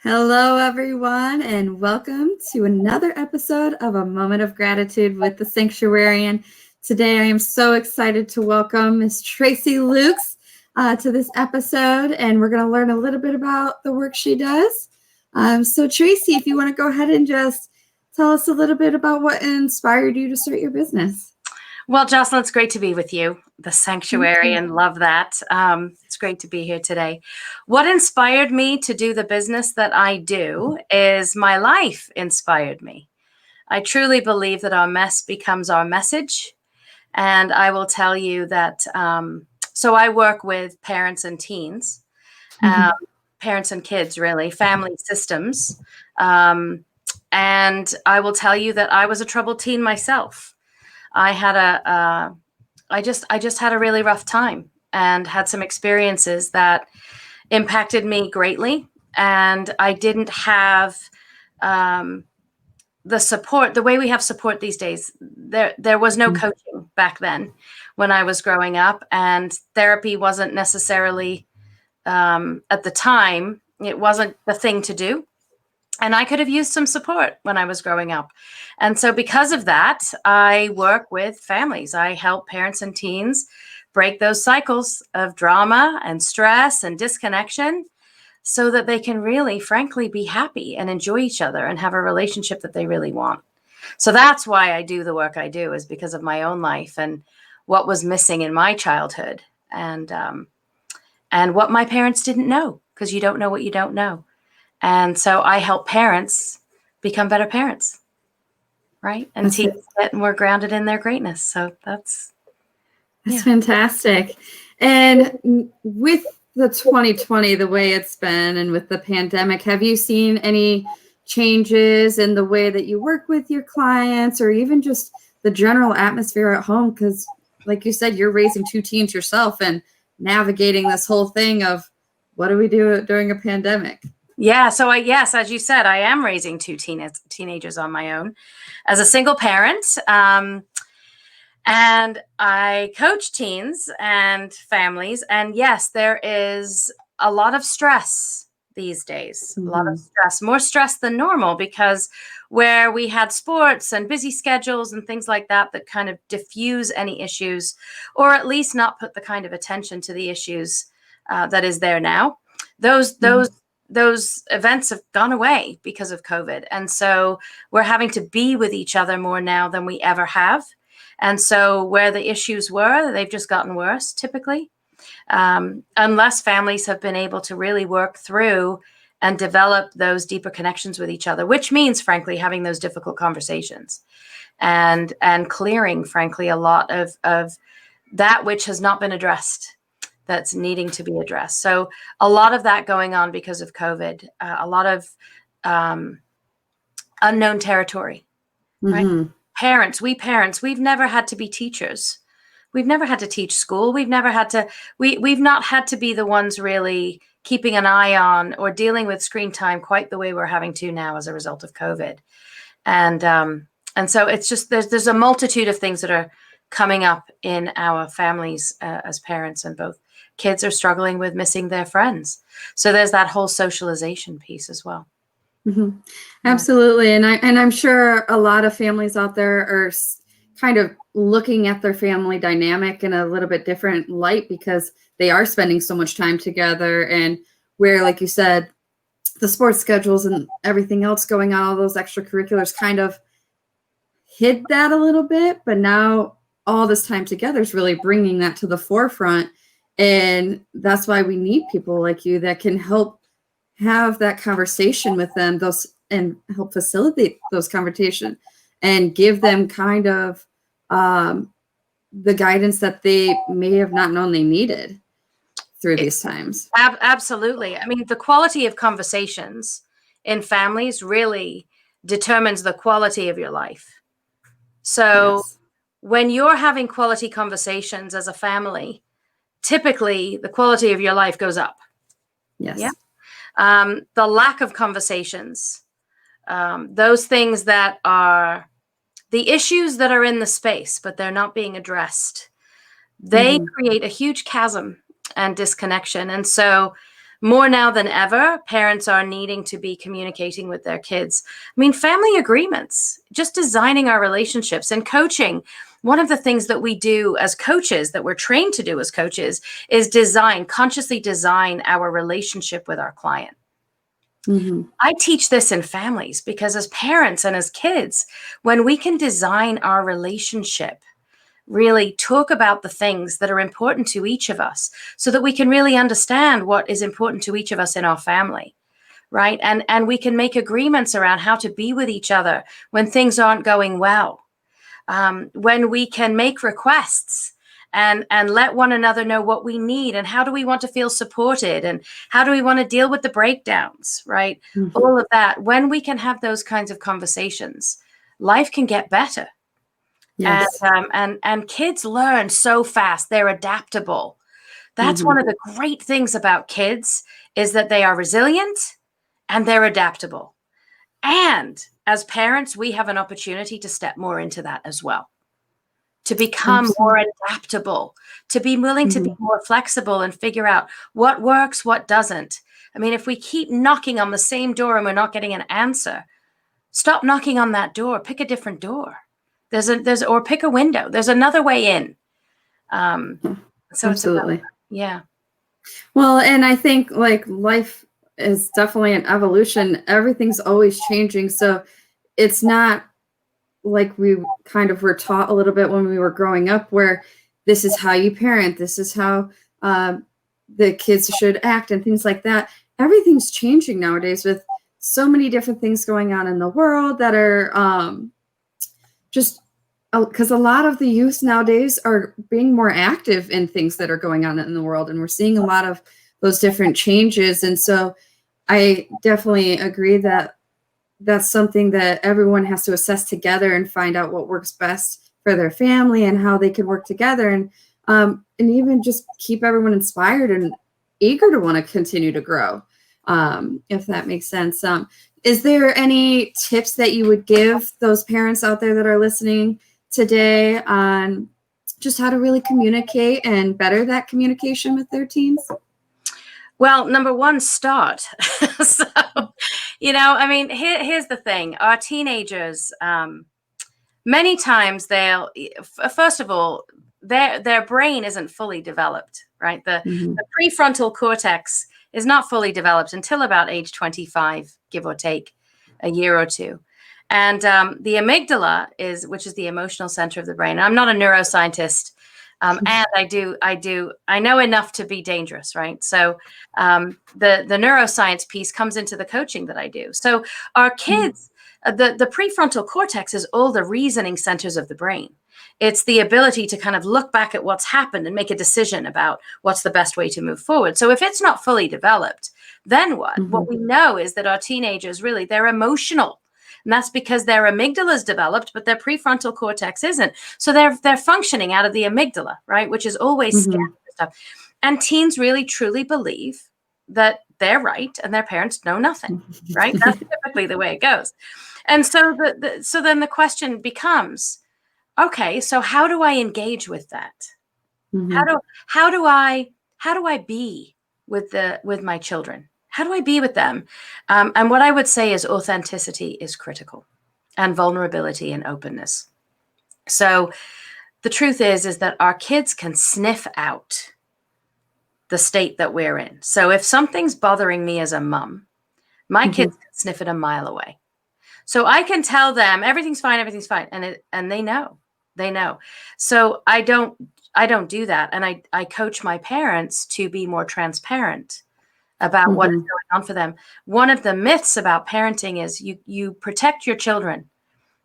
Hello, everyone, and welcome to another episode of A Moment of Gratitude with the Sanctuarian. Today, I am so excited to welcome Miss Tracy Lukes to this episode, and we're going to learn a little bit about the work she does. So, Tracy, if you want to go ahead and just tell us a little bit about what inspired you to start your business. Well, Jocelyn, it's great to be with you, the Sanctuarian. Love that. It's great to be here today. What inspired me to do the business that I do is my life inspired me. I truly believe that our mess becomes our message. And I will tell you that, so I work with parents and teens, parents and kids, really, family systems. And I will tell you that I was a troubled teen myself. I had I just had a really rough time and had some experiences that impacted me greatly. And I didn't have the support, the way we have support these days. There was no coaching back then when I was growing up, and therapy wasn't necessarily, at the time, it wasn't the thing to do. And I could have used some support when I was growing up. And so because of that, I work with families. I help parents and teens break those cycles of drama and stress and disconnection so that they can really, frankly, be happy and enjoy each other and have a relationship that they really want. So that's why I do the work I do, is because of my own life and what was missing in my childhood, and what my parents didn't know, because you don't know what you don't know. And so I help parents become better parents, right? And teach that we're grounded in their greatness. So that's fantastic. And with the 2020, the way it's been, and with the pandemic, have you seen any changes in the way that you work with your clients, or even just the general atmosphere at home? Because like you said, you're raising two teens yourself and navigating this whole thing of what do we do during a pandemic? Yeah. So yes, as you said, I am raising two teenagers on my own as a single parent. And I coach teens and families. And yes, there is a lot of stress these days, a lot of stress, more stress than normal, because where we had sports and busy schedules and things like that that kind of diffuse any issues, or at least not put the kind of attention to the issues that is there now. Those events have gone away because of COVID. And so we're having to be with each other more now than we ever have. And so where the issues were, they've just gotten worse, typically, unless families have been able to really work through and develop those deeper connections with each other, which means, frankly, having those difficult conversations and clearing, frankly, a lot of that which has not been addressed, that's needing to be addressed. So a lot of that going on because of COVID, a lot of unknown territory, right? Parents, we've never had to be teachers. We've never had to teach school. We've never had to, we've not had to be the ones really keeping an eye on or dealing with screen time quite the way we're having to now as a result of COVID. And so it's just, there's a multitude of things that are coming up in our families as parents, and both kids are struggling with missing their friends. So there's that whole socialization piece as well. Absolutely. And I'm sure a lot of families out there are kind of looking at their family dynamic in a little bit different light, because they are spending so much time together, and where, like you said, the sports schedules and everything else going on, all those extracurriculars kind of hid that a little bit. But now all this time together is really bringing that to the forefront. And that's why we need people like you that can help have that conversation with them, and help facilitate those conversations and give them kind of the guidance that they may have not known they needed through these times. Absolutely. I mean, the quality of conversations in families really determines the quality of your life. So when you're having quality conversations as a family, typically the quality of your life goes up. Yes. Yeah. The lack of conversations, those things that are the issues that are in the space, but they're not being addressed, they create a huge chasm and disconnection. And so more now than ever, parents are needing to be communicating with their kids. I mean, family agreements, just designing our relationships and coaching. One of the things that we do as coaches, that we're trained to do as coaches, is consciously design our relationship with our client. Mm-hmm. I teach this in families because as parents and as kids, when we can design our relationship, really talk about the things that are important to each of us so that we can really understand what is important to each of us in our family, right? And we can make agreements around how to be with each other when things aren't going well, when we can make requests and let one another know what we need and how do we want to feel supported and how do we want to deal with the breakdowns, right? Mm-hmm. All of that. When we can have those kinds of conversations, life can get better. Yes. And kids learn so fast. They're adaptable. That's Mm-hmm. one of the great things about kids, is that they are resilient and they're adaptable. And as parents, we have an opportunity to step more into that as well, to become more adaptable, to be willing to be more flexible and figure out what works, what doesn't. I mean, if we keep knocking on the same door and we're not getting an answer, stop knocking on that door, pick a different door. Or pick a window. There's another way in. So Absolutely. it's about, yeah. Well, and I think like life is definitely an evolution. Everything's always changing. So it's not like we kind of were taught a little bit when we were growing up, where this is how you parent, this is how the kids should act and things like that. Everything's changing nowadays with so many different things going on in the world that are just because a lot of the youth nowadays are being more active in things that are going on in the world. And we're seeing a lot of those different changes. And so I definitely agree that that's something that everyone has to assess together and find out what works best for their family and how they can work together. And even just keep everyone inspired and eager to want to continue to grow, if that makes sense. Is there any tips that you would give those parents out there that are listening today on just how to really communicate and better that communication with their teens? Well, number one, start. So, I mean, here's the thing. Our teenagers, many times first of all, their brain isn't fully developed, right? The prefrontal cortex is not fully developed until about age 25, give or take a year or two. And the amygdala which is the emotional center of the brain. I'm not a neuroscientist, and I know enough to be dangerous, right? So the neuroscience piece comes into the coaching that I do. So our kids, the prefrontal cortex is all the reasoning centers of the brain. It's the ability to kind of look back at what's happened and make a decision about what's the best way to move forward. So if it's not fully developed, then what? What we know is that our teenagers, really, they're emotional. And that's because their amygdala is developed, but their prefrontal cortex isn't. So they're functioning out of the amygdala, right? Which is always scanning stuff. And teens really truly believe that they're right and their parents know nothing, right? That's typically the way it goes. And so so then the question becomes, okay, so how do I engage with that? How do I be with my children? How do I be with them? And what I would say is authenticity is critical, and vulnerability and openness. So the truth is that our kids can sniff out the state that we're in. So if something's bothering me as a mom, my kids can sniff it a mile away. So I can tell them everything's fine, and they know. So I don't do that, and I coach my parents to be more transparent about what is going on for them. One of the myths about parenting is you protect your children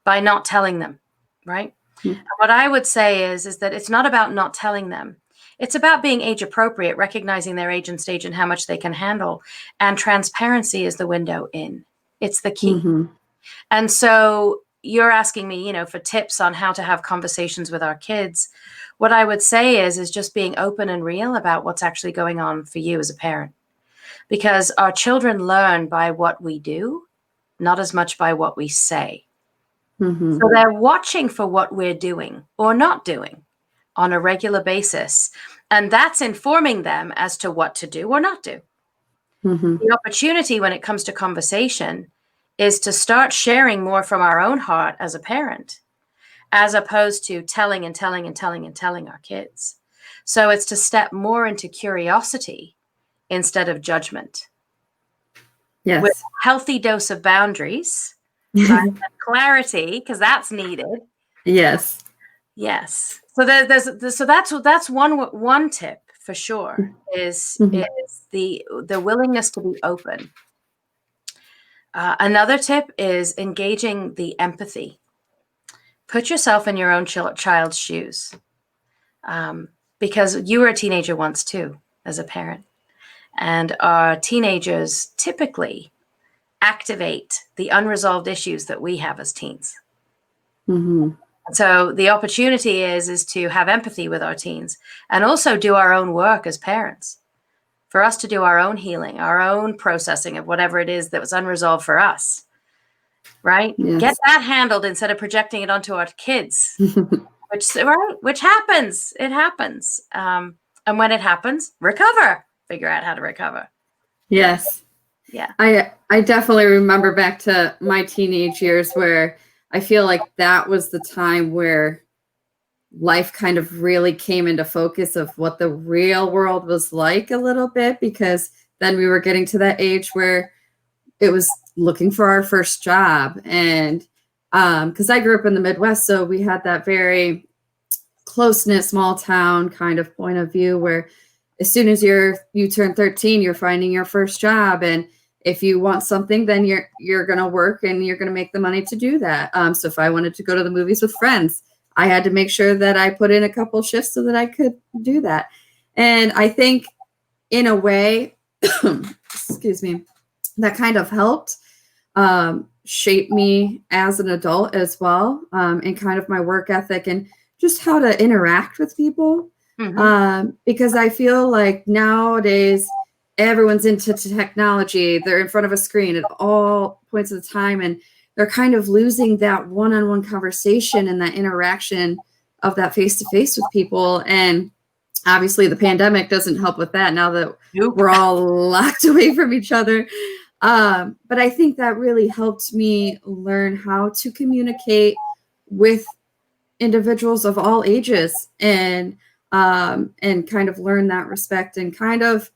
by not telling them, right? And what I would say is that it's not about not telling them. It's about being age appropriate, recognizing their age and stage and how much they can handle. And transparency is the window in. It's the key. And so you're asking me, for tips on how to have conversations with our kids. What I would say is just being open and real about what's actually going on for you as a parent. Because our children learn by what we do, not as much by what we say. So they're watching for what we're doing or not doing on a regular basis. And that's informing them as to what to do or not do. Mm-hmm. The opportunity when it comes to conversation is to start sharing more from our own heart as a parent, as opposed to telling and telling and telling and telling our kids. So it's to step more into curiosity instead of judgment, with Yes. a healthy dose of boundaries, right? And clarity, because that's needed. Yes. Yes. So that's one tip for sure is Mm-hmm. the willingness to be open. Another tip is engaging the empathy. Put yourself in your own child's shoes, because you were a teenager once too, as a parent, and our teenagers typically activate the unresolved issues that we have as teens. Mm-hmm. So the opportunity is to have empathy with our teens and also do our own work as parents, for us to do our own healing, our own processing of whatever it is that was unresolved for us, right? Yes. Get that handled instead of projecting it onto our kids, which happens. It happens. And when it happens, recover, figure out how to recover. Yes. Yeah. I definitely remember back to my teenage years where I feel like that was the time where life kind of really came into focus of what the real world was like a little bit, because then we were getting to that age where it was looking for our first job. And because I grew up in the Midwest, so we had that very close-knit small town kind of point of view where as soon as you turn 13, you're finding your first job. And if you want something, then you're going to work and you're going to make the money to do that. So if I wanted to go to the movies with friends, I had to make sure that I put in a couple shifts so that I could do that. And I think in a way, excuse me, that kind of helped shape me as an adult as well, and kind of my work ethic and just how to interact with people. Mm-hmm. Because I feel like nowadays everyone's into technology. They're in front of a screen at all points of the time, and they're kind of losing that one-on-one conversation and that interaction of that face-to-face with people. And obviously the pandemic doesn't help with that now that we're all locked away from each other. But I think that really helped me learn how to communicate with individuals of all ages, and kind of learn that respect and kind of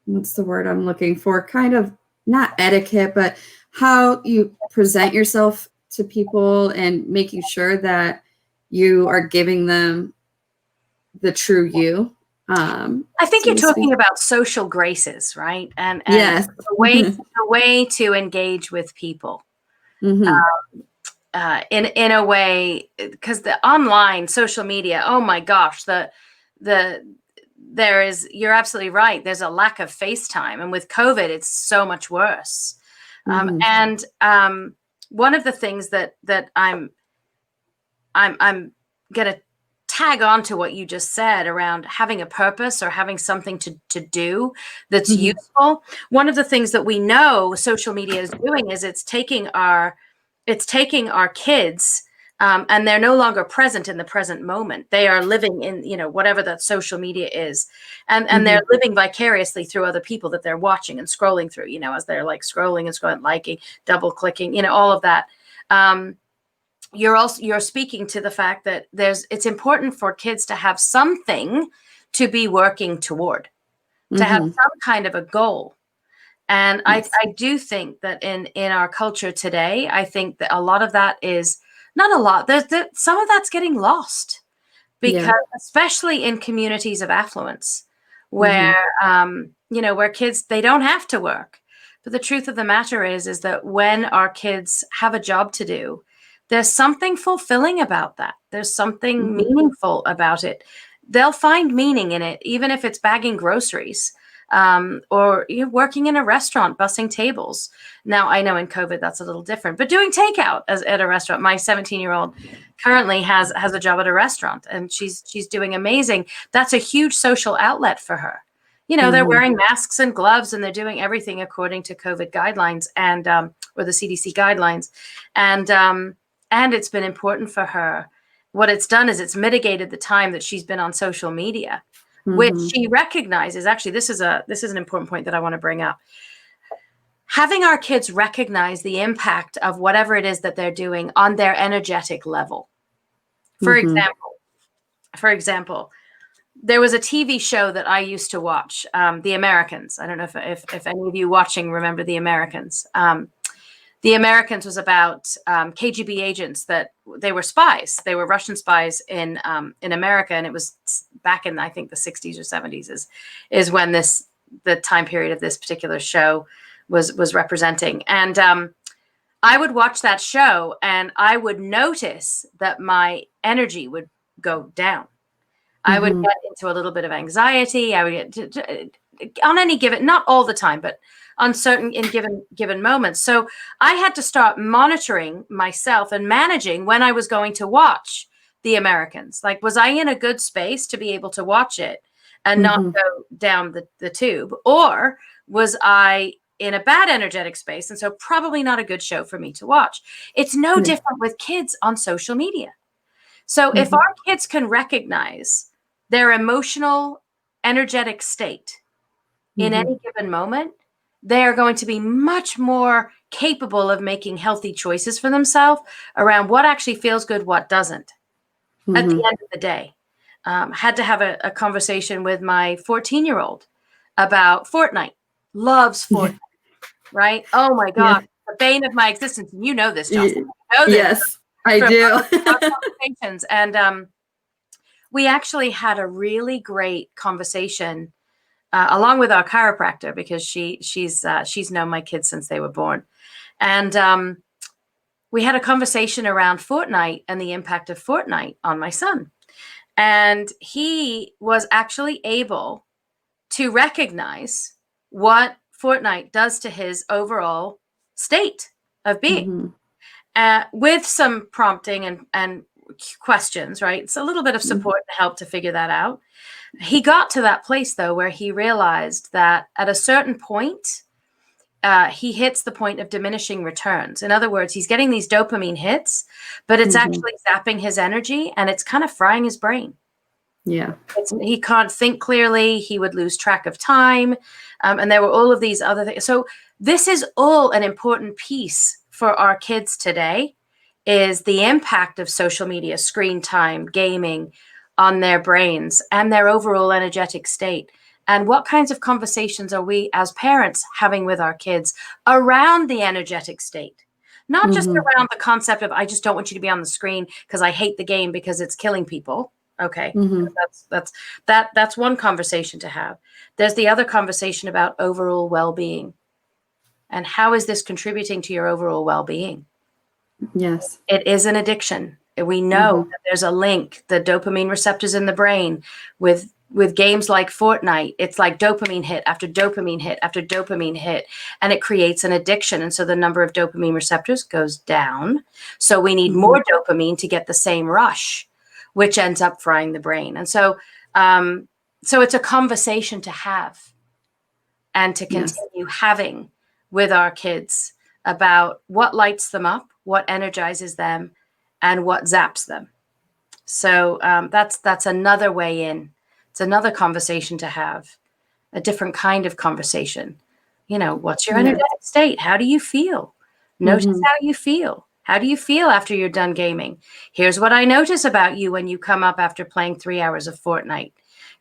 what's the word I'm looking for? Kind of not etiquette, but how you present yourself to people and making sure that you are giving them the true you. I think so you're to talking speak. about social graces, right? And Yes. the way to engage with people. Mm-hmm. In a way, because the online social media, oh my gosh, you're absolutely right. There's a lack of FaceTime, and with COVID, it's so much worse. Mm-hmm. And one of the things that I'm gonna tag on to what you just said around having a purpose or having something to do that's Mm-hmm. useful. One of the things that we know social media is doing is it's taking our kids, and they're no longer present in the present moment. They are living in, whatever that social media is. And Mm-hmm. they're living vicariously through other people that they're watching and scrolling through, as they're like scrolling and scrolling, liking, double clicking, all of that. You're speaking to the fact that it's important for kids to have something to be working toward, to have some kind of a goal. And Yes. I do think that in our culture today, I think that a lot of that is not a lot. Some of that's getting lost, because especially in communities of affluence, where where kids, they don't have to work. But the truth of the matter is that when our kids have a job to do, there's something fulfilling about that. There's something meaningful about it. They'll find meaning in it, even if it's bagging groceries. Or working in a restaurant, bussing tables. Now, I know in COVID that's a little different, but doing takeout at a restaurant. My 17-year-old currently has a job at a restaurant, and she's doing amazing. That's a huge social outlet for her. They're wearing masks and gloves, and they're doing everything according to COVID guidelines and or the CDC guidelines, and it's been important for her. What it's done is it's mitigated the time that she's been on social media. which she recognizes. Actually, this is an important point that I want to bring up. Having our kids recognize the impact of whatever it is that they're doing on their energetic level. For example, there was a TV show that I used to watch, The Americans. I don't know if any of you watching remember The Americans. The Americans was about KGB agents that they were spies. They were Russian spies in America, and it was back in, I think, the 60s or 70s is when the time period of this particular show was representing. And I would watch that show, and I would notice that my energy would go down. I would get into a little bit of anxiety. I would get on any given, not all the time, but on certain given moments. So I had to start monitoring myself and managing when I was going to watch The Americans. Like, was I in a good space to be able to watch it and not go down the tube? Or was I in a bad energetic space, and so probably not a good show for me to watch? It's no different with kids on social media. So if our kids can recognize their emotional, energetic state in any given moment, they are going to be much more capable of making healthy choices for themselves around what actually feels good, what doesn't. At the end of the day, had to have a conversation with my 14-year-old about Fortnite. Loves Fortnite, right? Oh my God, the bane of my existence. And you know this, Justin. You know this. Yes, I do. Conversations. And we actually had a really great conversation along with our chiropractor, because she's known my kids since they were born. And we had a conversation around Fortnite and the impact of Fortnite on my son. And he was actually able to recognize what Fortnite does to his overall state of being, with some prompting and questions, right? It's a little bit of support to help to figure that out. He got to that place, though, where he realized that at a certain point, he hits the point of diminishing returns. In other words, he's getting these dopamine hits, but it's actually zapping his energy, and it's kind of frying his brain. Yeah. He can't think clearly. He would lose track of time. And there were all of these other things. So this is all an important piece for our kids today, is the impact of social media, screen time, gaming on their brains and their overall energetic state. And what kinds of conversations are we as parents having with our kids around the energetic state? Not just around the concept of, I just don't want you to be on the screen because I hate the game because it's killing people. Okay. That's one conversation to have. There's the other conversation about overall well-being. And how is this contributing to your overall well-being? Yes. It is an addiction. We know that there's a link, the dopamine receptors in the brain with games like Fortnite. It's like dopamine hit after dopamine hit after dopamine hit, and it creates an addiction. And so the number of dopamine receptors goes down. So we need more dopamine to get the same rush, which ends up frying the brain. And so, so it's a conversation to have and to continue having with our kids about what lights them up, what energizes them, and what zaps them. So that's another way in. It's another conversation to have, a different kind of conversation. You know, what's your energetic state? How do you feel? Notice how you feel. How do you feel after you're done gaming? Here's what I notice about you when you come up after playing 3 hours of Fortnite.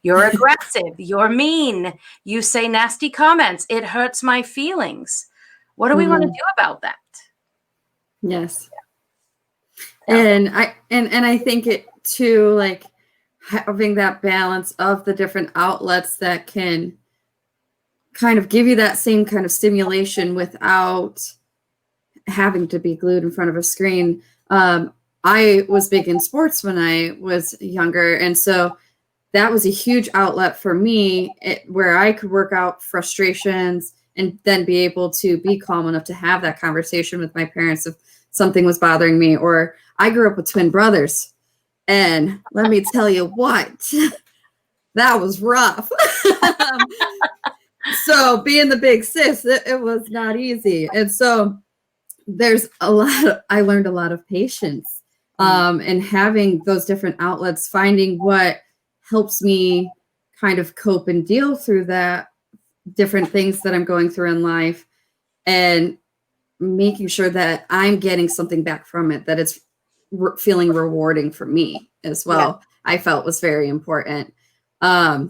You're aggressive. You're mean. You say nasty comments. It hurts my feelings. What do we want to do about that? Yes. And I think it too, like having that balance of the different outlets that can kind of give you that same kind of stimulation without having to be glued in front of a screen. I was big in sports when I was younger, and so that was a huge outlet for me, where I could work out frustrations and then be able to be calm enough to have that conversation with my parents if something was bothering me. Or I grew up with twin brothers, and let me tell you what, that was rough. So being the big sis, it was not easy. And so I learned a lot of patience, and having those different outlets, finding what helps me kind of cope and deal through that different things that I'm going through in life, and making sure that I'm getting something back from it, that it's feeling rewarding for me as well. Yeah. I felt was very important. I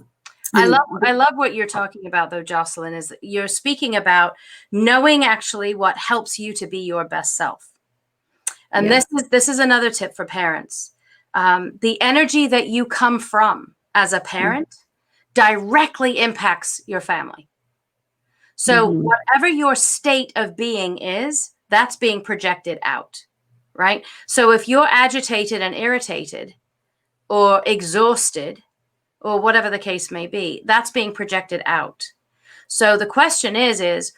love what you're talking about, though, Jocelyn, is you're speaking about knowing actually what helps you to be your best self. And this is another tip for parents. The energy that you come from as a parent directly impacts your family. So whatever your state of being is, that's being projected out, right? So if you're agitated and irritated or exhausted, or whatever the case may be, that's being projected out. So the question is,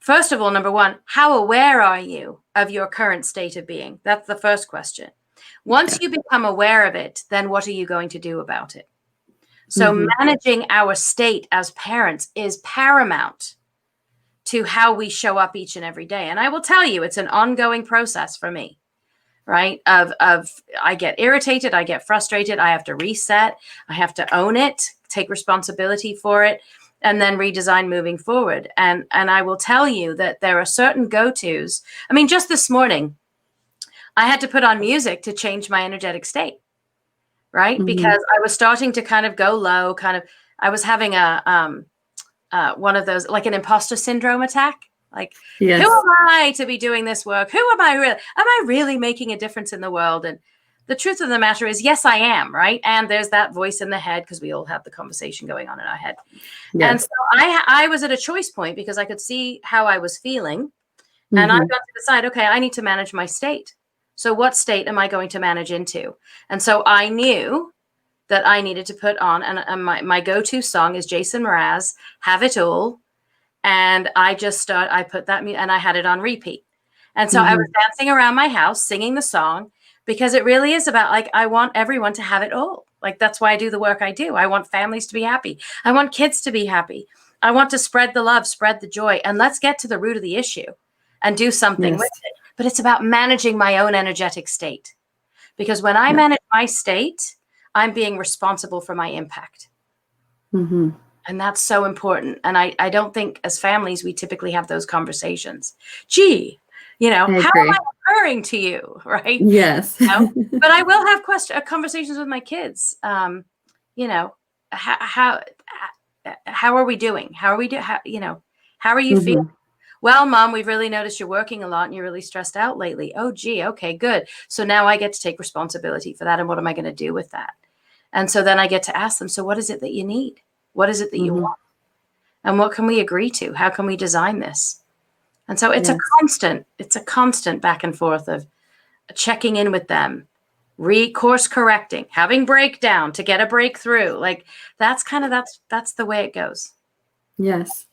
first of all, number one, how aware are you of your current state of being? That's the first question. Once you become aware of it, then what are you going to do about it? So managing our state as parents is paramount to how we show up each and every day. And I will tell you, it's an ongoing process for me. Right? Of I get irritated, I get frustrated, I have to reset, I have to own it, take responsibility for it, and then redesign moving forward. And I will tell you that there are certain go-tos. I mean, just this morning, I had to put on music to change my energetic state, right? Because I was starting to kind of go low, I was having one of those, like an imposter syndrome attack. Like, who am I to be doing this work? Who am I really? Am I really making a difference in the world? And the truth of the matter is, yes, I am, right? And there's that voice in the head, because we all have the conversation going on in our head. Yes. And so I was at a choice point, because I could see how I was feeling. And I've got to decide, okay, I need to manage my state. So what state am I going to manage into? And so I knew that I needed to put on, and my go-to song is Jason Mraz, Have It All. And I put that, and I had it on repeat. And so I was dancing around my house, singing the song, because it really is about, like, I want everyone to have it all. Like, that's why I do the work I do. I want families to be happy. I want kids to be happy. I want to spread the love, spread the joy, and let's get to the root of the issue and do something with it. But it's about managing my own energetic state, because when I manage my state, I'm being responsible for my impact. And that's so important. And I don't think as families, we typically have those conversations. Gee, how am I occurring to you? Right. Yes. But I will have conversations with my kids. How are we doing? How are you feeling? Well, Mom, we've really noticed you're working a lot and you're really stressed out lately. Oh, gee. Okay, good. So now I get to take responsibility for that. And what am I going to do with that? And so then I get to ask them, so what is it that you need? What is it that you want? And what can we agree to? How can we design this? And so it's a constant back and forth of checking in with them, course correcting, having breakdown to get a breakthrough. Like, that's the way it goes. Yes.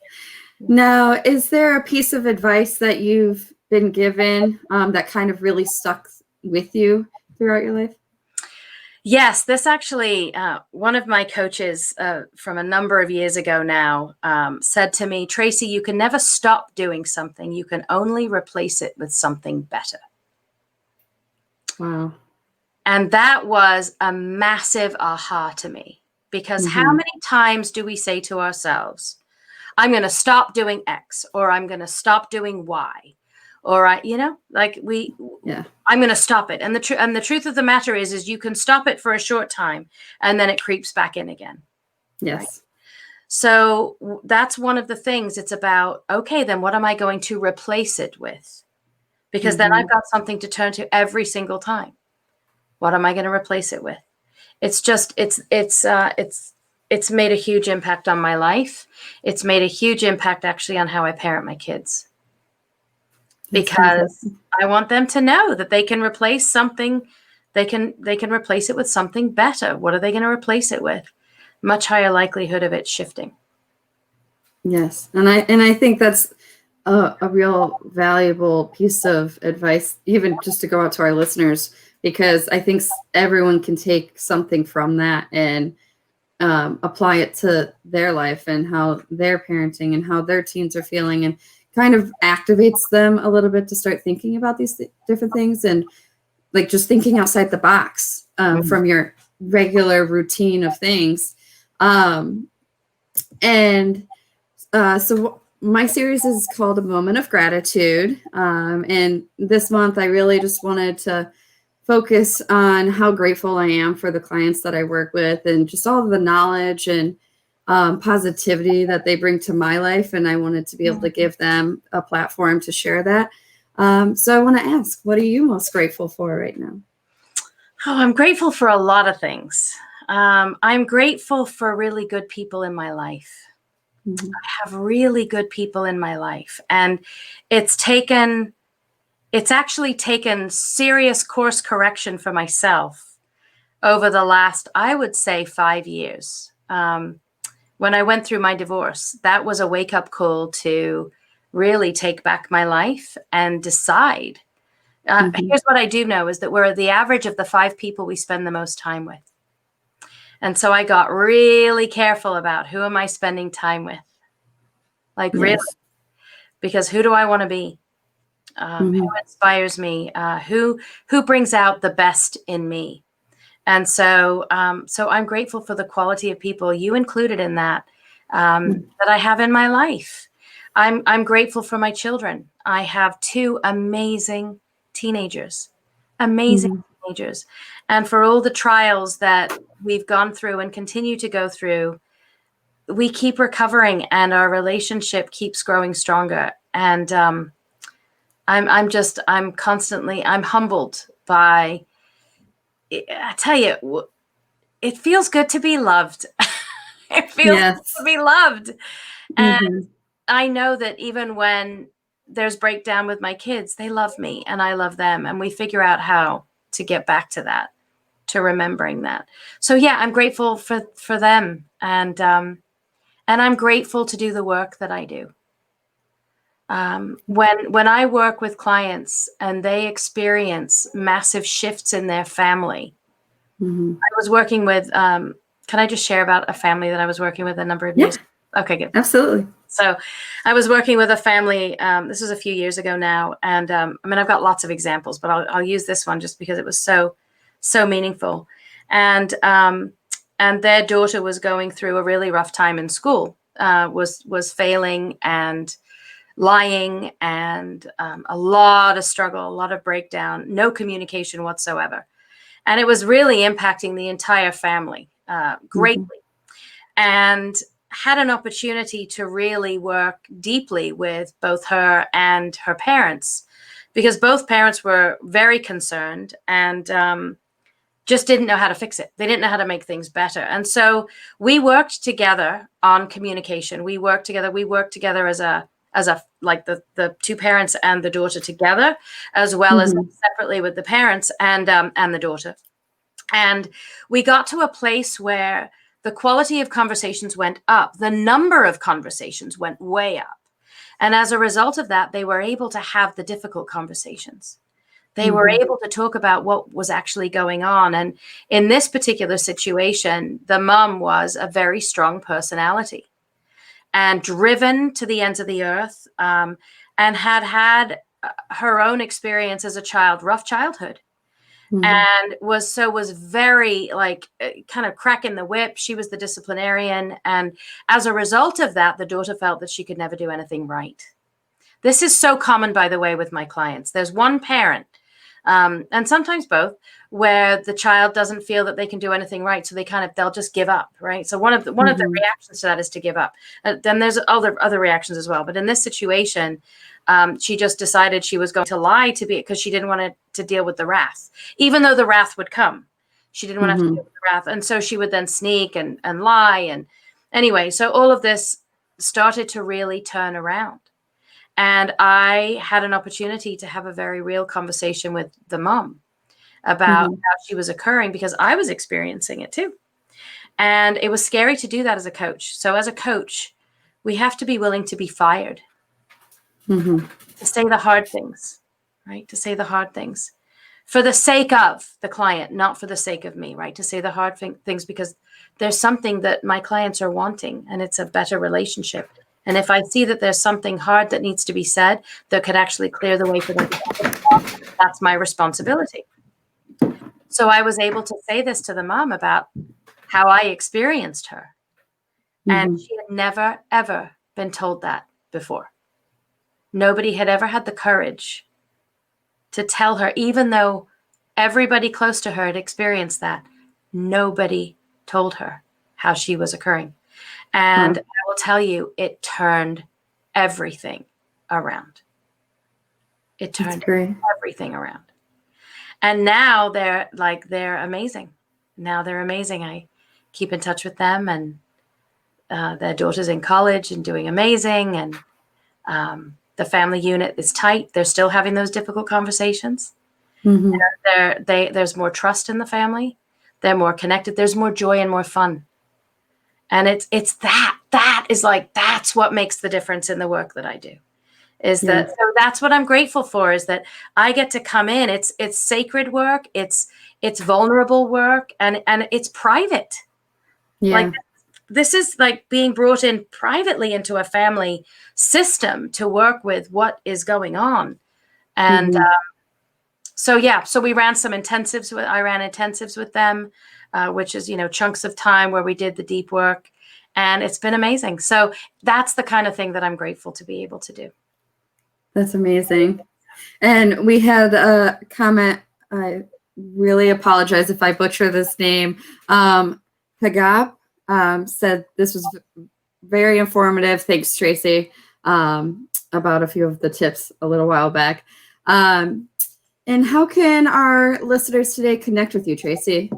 Now, is there a piece of advice that you've been given that kind of really stuck with you throughout your life? Yes, this actually, one of my coaches from a number of years ago now said to me, Tracy, you can never stop doing something. You can only replace it with something better. Wow. And that was a massive aha to me, because how many times do we say to ourselves, I'm going to stop doing X, or I'm going to stop doing Y, or I'm going to stop it. And the truth of the matter is you can stop it for a short time and then it creeps back in again. Yes. Right? So that's one of the things. It's about, okay, then what am I going to replace it with? Because then I've got something to turn to every single time. What am I going to replace it with? It's just, it's made a huge impact on my life. It's made a huge impact actually on how I parent my kids. Because I want them to know that they can replace something. They can replace it with something better. What are they going to replace it with? Much higher likelihood of it shifting. Yes. And I think that's a real valuable piece of advice, even just to go out to our listeners, because I think everyone can take something from that and apply it to their life and how they're parenting and how their teens are feeling, and kind of activates them a little bit to start thinking about these different things, and like just thinking outside the box from your regular routine of things. Um, and so my series is called A Moment of Gratitude. And this month, I really just wanted to focus on how grateful I am for the clients that I work with and just all of the knowledge and positivity that they bring to my life. And I wanted to be able to give them a platform to share that. So I want to ask, what are you most grateful for right now? Oh, I'm grateful for a lot of things. I'm grateful for really good people in my life. Mm-hmm. I have really good people in my life, and it's actually taken serious course correction for myself over the last, I would say, 5 years. When I went through my divorce, that was a wake-up call to really take back my life and decide. Here's what I do know is that we're the average of the 5 people we spend the most time with. And so I got really careful about who am I spending time with? Like, Yes. really, because who do I want to be? Mm-hmm. Who inspires me? Who brings out the best in me? And so, so I'm grateful for the quality of people, you included in that, that I have in my life. I'm grateful for my children. I have 2 amazing teenagers, teenagers. And for all the trials that we've gone through and continue to go through, we keep recovering and our relationship keeps growing stronger. And I'm constantly, I'm humbled by, I tell you, it feels good to be loved. It feels good to be loved. And I know that even when there's breakdown with my kids, they love me and I love them. And we figure out how to get back to that, to remembering that. So yeah, I'm grateful for them. And I'm grateful to do the work that I do. When I work with clients and they experience massive shifts in their family, I was working with, can I just share about a family that I was working with a number of years ago? Okay, good. Absolutely. So I was working with a family, this was a few years ago now. And I mean, I've got lots of examples, but I'll use this one just because it was so meaningful. And their daughter was going through a really rough time in school, was failing and lying, and a lot of struggle, a lot of breakdown, no communication whatsoever. And it was really impacting the entire family greatly. And had an opportunity to really work deeply with both her and her parents, because both parents were very concerned and just didn't know how to fix it. They didn't know how to make things better. And so we worked together on communication. We worked together as a like the 2 parents and the daughter together, as well as separately with the parents and the daughter. And we got to a place where the quality of conversations went up. The number of conversations went way up. And as a result of that, they were able to have the difficult conversations. They were able to talk about what was actually going on. And in this particular situation, the mom was a very strong personality and driven to the ends of the earth, and had her own experience as a child, rough childhood. And was very like kind of cracking the whip. She was the disciplinarian. And as a result of that, the daughter felt that she could never do anything right. This is so common, by the way, with my clients. There's one parent, and sometimes both, where the child doesn't feel that they can do anything right. So they'll just give up, right? So one of the reactions to that is to give up. Then there's other reactions as well. But in this situation, she just decided she was going to lie because she didn't want to deal with the wrath, even though the wrath would come. She didn't want to have to deal with the wrath. And so she would then sneak and lie. And anyway, so all of this started to really turn around. And I had an opportunity to have a very real conversation with the mom about how she was occurring, because I was experiencing it too. And it was scary to do that as a coach. So as a coach, we have to be willing to be fired, to say the hard things, right? To say the hard things for the sake of the client, not for the sake of me, right? To say the hard things because there's something that my clients are wanting, and it's a better relationship. And if I see that there's something hard that needs to be said that could actually clear the way for them, that's my responsibility. So I was able to say this to the mom about how I experienced her. And she had never, ever been told that before. Nobody had ever had the courage to tell her, even though everybody close to her had experienced that. Nobody told her how she was occurring. And I will tell you, it turned everything around. It turned everything around. And now they're amazing. Now they're amazing. I keep in touch with them, and their daughter's in college and doing amazing. And the family unit is tight. They're still having those difficult conversations. There's more trust in the family. They're more connected. There's more joy and more fun. And it's that is like, that's what makes the difference in the work that I do. So that's what I'm grateful for, is that I get to come in. It's sacred work. It's vulnerable work, and it's private. Yeah. Like, this is like being brought in privately into a family system to work with what is going on. And so we ran some intensives. I ran intensives with them, which is, chunks of time where we did the deep work, and it's been amazing. So that's the kind of thing that I'm grateful to be able to do. That's amazing. And we had a comment. I really apologize if I butcher this name. Hagap said this was very informative. Thanks, Tracy, about a few of the tips a little while back. And how can our listeners today connect with you, Tracy?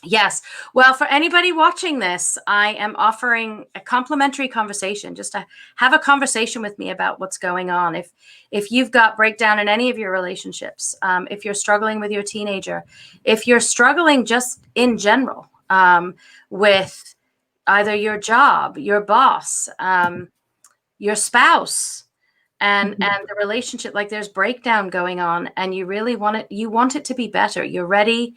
Yes. Well, for anybody watching this, I am offering a complimentary conversation, just to have a conversation with me about what's going on. If you've got breakdown in any of your relationships, if you're struggling with your teenager, if you're struggling just in general with either your job, your boss, your spouse, and the relationship, like there's breakdown going on, and you really want it to be better. You're ready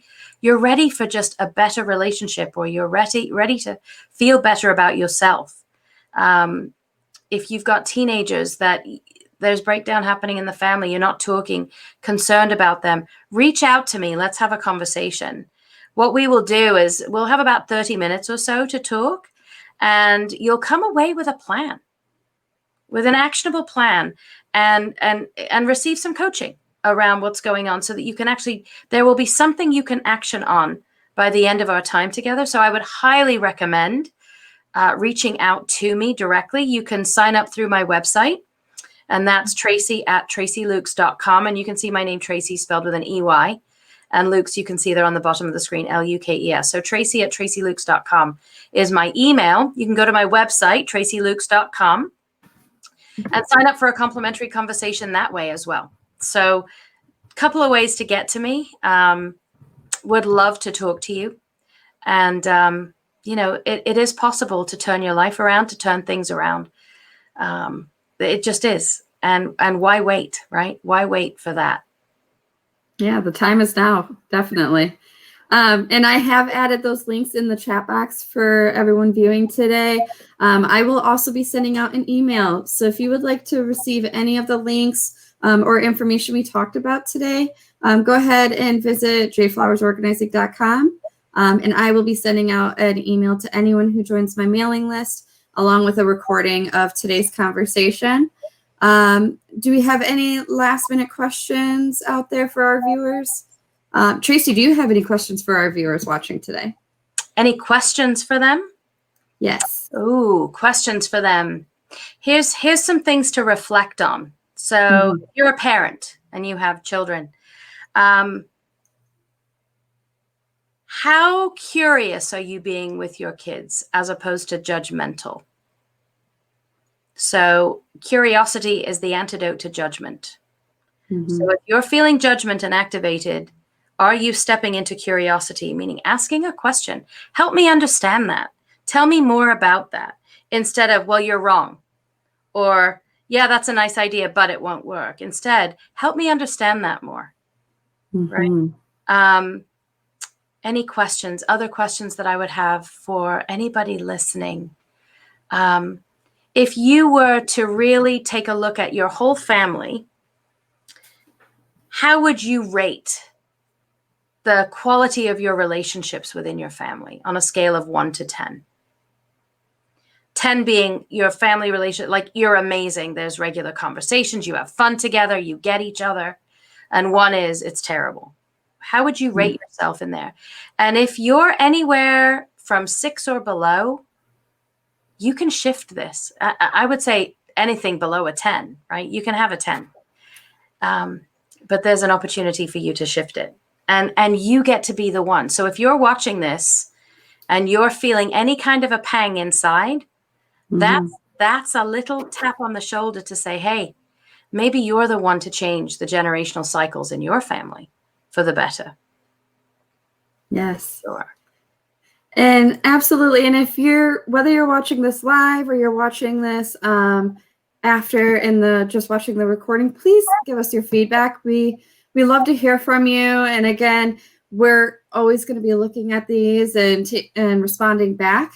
for just a better relationship, or you're ready to feel better about yourself. If you've got teenagers that there's breakdown happening in the family, you're not talking, concerned about them, reach out to me. Let's have a conversation. What we will do is we'll have about 30 minutes or so to talk, and you'll come away with a plan, with an actionable plan, and receive some coaching around what's going on, so that you can there will be something you can action on by the end of our time together. So I would highly recommend reaching out to me directly. You can sign up through my website, and that's tracy@tracylukes.com. And you can see my name, Tracy, spelled with an EY. And Lukes, you can see there on the bottom of the screen, Lukes. So tracy@tracylukes.com is my email. You can go to my website, tracylukes.com, and sign up for a complimentary conversation that way as well. So a couple of ways to get to me. Would love to talk to you. And, it is possible to turn your life around, to turn things around. It just is. And why wait, right? Why wait for that? Yeah, the time is now, definitely. And I have added those links in the chat box for everyone viewing today. I will also be sending out an email. So if you would like to receive any of the links or information we talked about today, go ahead and visit jflowersorganizing.com. And I will be sending out an email to anyone who joins my mailing list, along with a recording of today's conversation. Do we have any last minute questions out there for our viewers? Tracy, do you have any questions for our viewers watching today? Any questions for them? Yes. Ooh, questions for them. Here's some things to reflect on. So you're a parent and you have children. How curious are you being with your kids as opposed to judgmental? So curiosity is the antidote to judgment. So if you're feeling judgment and activated, are you stepping into curiosity, meaning asking a question? Help me understand that. Tell me more about that, instead of, well, you're wrong, or, yeah, that's a nice idea, but it won't work. Instead, help me understand that more. Right? Any questions, other questions that I would have for anybody listening? If you were to really take a look at your whole family, how would you rate the quality of your relationships within your family on a scale of 1 to 10? 10 being your family relationship, like you're amazing. There's regular conversations, you have fun together, you get each other. And 1 is it's terrible. How would you rate yourself in there? And if you're anywhere from 6 or below, you can shift this. I would say anything below a 10, right? You can have a 10. But there's an opportunity for you to shift it. And you get to be the one. So if you're watching this and you're feeling any kind of a pang inside, that's a little tap on the shoulder to say, hey, maybe you're the one to change the generational cycles in your family for the better. Yes. Sure. And absolutely. And if whether you're watching this live or you're watching this after just watching the recording, please give us your feedback. We love to hear from you. And again, we're always going to be looking at these and responding back.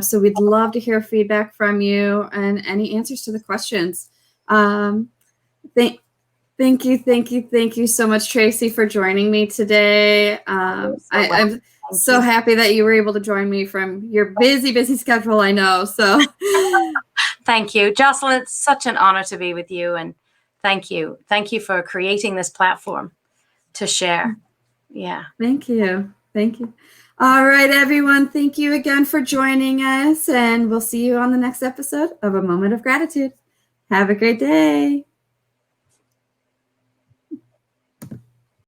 So we'd love to hear feedback from you and any answers to the questions. Thank you so much, Tracy, for joining me today. I'm so happy that you were able to join me from your busy schedule, I know. So thank you, Jocelyn. It's such an honor to be with you. And thank you. Thank you for creating this platform to share. Yeah. Thank you. All right, everyone. Thank you again for joining us. And we'll see you on the next episode of A Moment of Gratitude. Have a great day.